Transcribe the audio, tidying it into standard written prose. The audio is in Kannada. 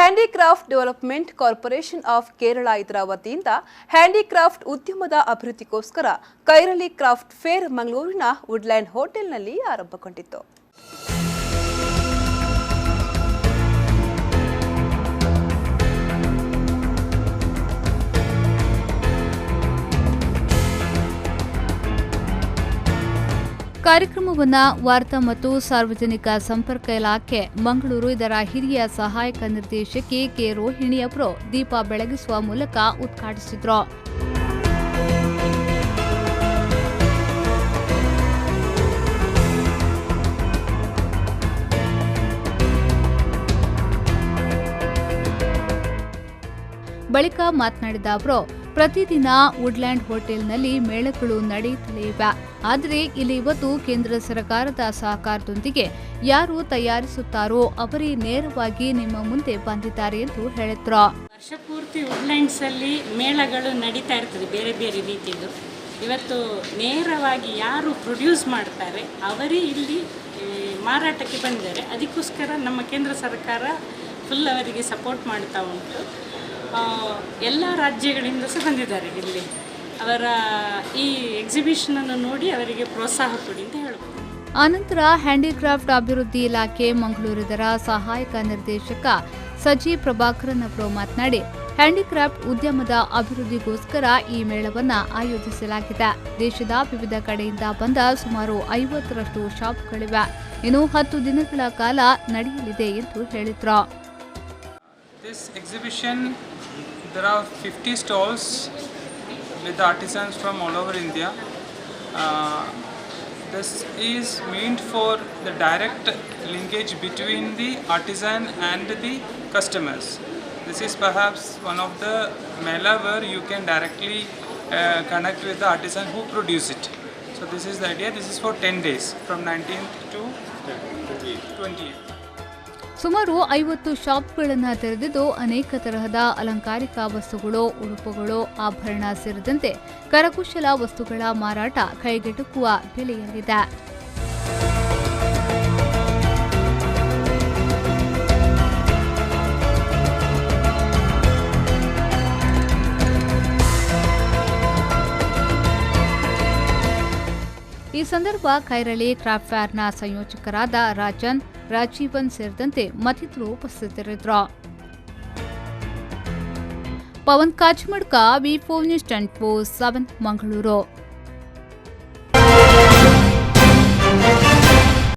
Handicraft development corporation of Kerala ಇದರ ವತಿಯಿಂದ ಹ್ಯಾಂಡಿಕ್ರಾಫ್ಟ್ ಉದ್ಯಮದ ಅಭಿವೃದ್ಧಿಗೋಸ್ಕರ ಕೈರಳಿ ಕ್ರಾಫ್ಟ್ ಫೇರ್ ಮಂಗಳೂರಿನ ವುಡ್ಲ್ಯಾಂಡ್ ಹೋಟೆಲ್ನಲ್ಲಿ ಆರಂಭಗೊಂಡಿತು. ಕಾರ್ಯಕ್ರಮವನ್ನು ವಾರ್ತಾ ಮತ್ತು ಸಾರ್ವಜನಿಕ ಸಂಪರ್ಕ ಇಲಾಖೆ ಮಂಗಳೂರು ಇದರ ಹಿರಿಯ ಸಹಾಯಕ ನಿರ್ದೇಶಕಿ ಕೆ ರೋಹಿಣಿ ಅವರು ದೀಪ ಬೆಳಗಿಸುವ ಮೂಲಕ ಉದ್ಘಾಟಿಸಿದರು. ಬಳಿಕ ಮಾತನಾಡಿದ ಅವರು, ಪ್ರತಿದಿನ ವುಡ್ಲ್ಯಾಂಡ್ ಹೋಟೆಲ್ನಲ್ಲಿ ಮೇಳಗಳು ನಡೆಯುತ್ತಲೇ ಇವೆ. ಆದರೆ ಇಲ್ಲಿ ಇವತ್ತು ಕೇಂದ್ರ ಸರ್ಕಾರದ ಸಹಕಾರದೊಂದಿಗೆ ಯಾರು ತಯಾರಿಸುತ್ತಾರೋ ಅವರೇ ನೇರವಾಗಿ ನಿಮ್ಮ ಮುಂದೆ ಬಂದಿದ್ದಾರೆ ಎಂದು ಹೇಳಿದ್ರು. ವರ್ಷಪೂರ್ತಿ ವುಡ್ಲ್ಯಾಂಡ್ಸ್ ಅಲ್ಲಿ ಮೇಳಗಳು ನಡೀತಾ ಇರ್ತದೆ ಬೇರೆ ಬೇರೆ ರೀತಿಯದು. ಇವತ್ತು ನೇರವಾಗಿ ಯಾರು ಪ್ರೊಡ್ಯೂಸ್ ಮಾಡ್ತಾರೆ ಅವರೇ ಇಲ್ಲಿ ಮಾರಾಟಕ್ಕೆ ಬಂದಿದ್ದಾರೆ. ಅದಕ್ಕೋಸ್ಕರ ನಮ್ಮ ಕೇಂದ್ರ ಸರ್ಕಾರ ಫುಲ್ ಅವರಿಗೆ ಸಪೋರ್ಟ್ ಮಾಡ್ತಾ ಉಂಟು. ಎಲ್ಲ ರಾಜ್ಯಗಳಿಂದ ಸಹ ಬಂದಿದ್ದಾರೆ ಇಲ್ಲಿ. ಅವರ ಈ ಎಕ್ಸಿಬಿಷನನ್ನು ನೋಡಿ ಅವರಿಗೆ ಪ್ರೋತ್ಸಾಹ ಕೊಡಿ ಅಂತ ಹೇಳ್ಬೋದು. ಆನಂತರ ಹ್ಯಾಂಡಿಕ್ರಾಫ್ಟ್ ಅಭಿವೃದ್ಧಿ ಇಲಾಖೆ ಮಂಗಳೂರಿದರ ಸಹಾಯಕ ನಿರ್ದೇಶಕ ಸಜಿ ಪ್ರಭಾಕರನ್ ಅವರು ಮಾತನಾಡಿ, ಹ್ಯಾಂಡಿಕ್ರಾಫ್ಟ್ ಉದ್ಯಮದ ಅಭಿವೃದ್ಧಿಗೋಸ್ಕರ ಈ ಮೇಳವನ್ನು ಆಯೋಜಿಸಲಾಗಿದೆ. ದೇಶದ ವಿವಿಧ ಕಡೆಯಿಂದ ಬಂದ ಸುಮಾರು 50ರಷ್ಟು ಶಾಪ್ಗಳಿವೆ. ಇನ್ನು 10 ದಿನಗಳ ಕಾಲ ನಡೆಯಲಿದೆ ಎಂದು ಹೇಳಿದರು. This exhibition, there are 50 stalls with artisans from all over India. This is meant for the direct linkage between the artisan and the customers. This is perhaps one of the mela where you can directly connect with the artisan who produce it. So this is the idea. This is for 10 days from 19th to 28th. ಸುಮಾರು 50 ಶಾಪ್ಗಳನ್ನು ತೆರೆದಿದ್ದು ಅನೇಕ ತರಹದ ಅಲಂಕಾರಿಕ ವಸ್ತುಗಳು, ಉಡುಪುಗಳು, ಆಭರಣ ಸೇರಿದಂತೆ ಕರಕುಶಲ ವಸ್ತುಗಳ ಮಾರಾಟ ಕೈಗೆಟುಕುವ ಬೆಲೆಯಲ್ಲಿದೆ. ಈ ಸಂದರ್ಭ ಕೈರಳಿ ಕ್ರಾಫ್ಟ್ ಫೇರ್ನ ಸಂಯೋಜಕರಾದ ರಾಜೀವನ್ ಸೇರಿದಂತೆ ಮತ್ತಿತರರು ಉಪಸ್ಥಿತರಿದ್ದರು. ಪವನ್ ಕಾಚಮಡ್ಕ, ವಿ4 ನ್ಯೂಸ್ 24/7 ಮಂಗಳೂರು.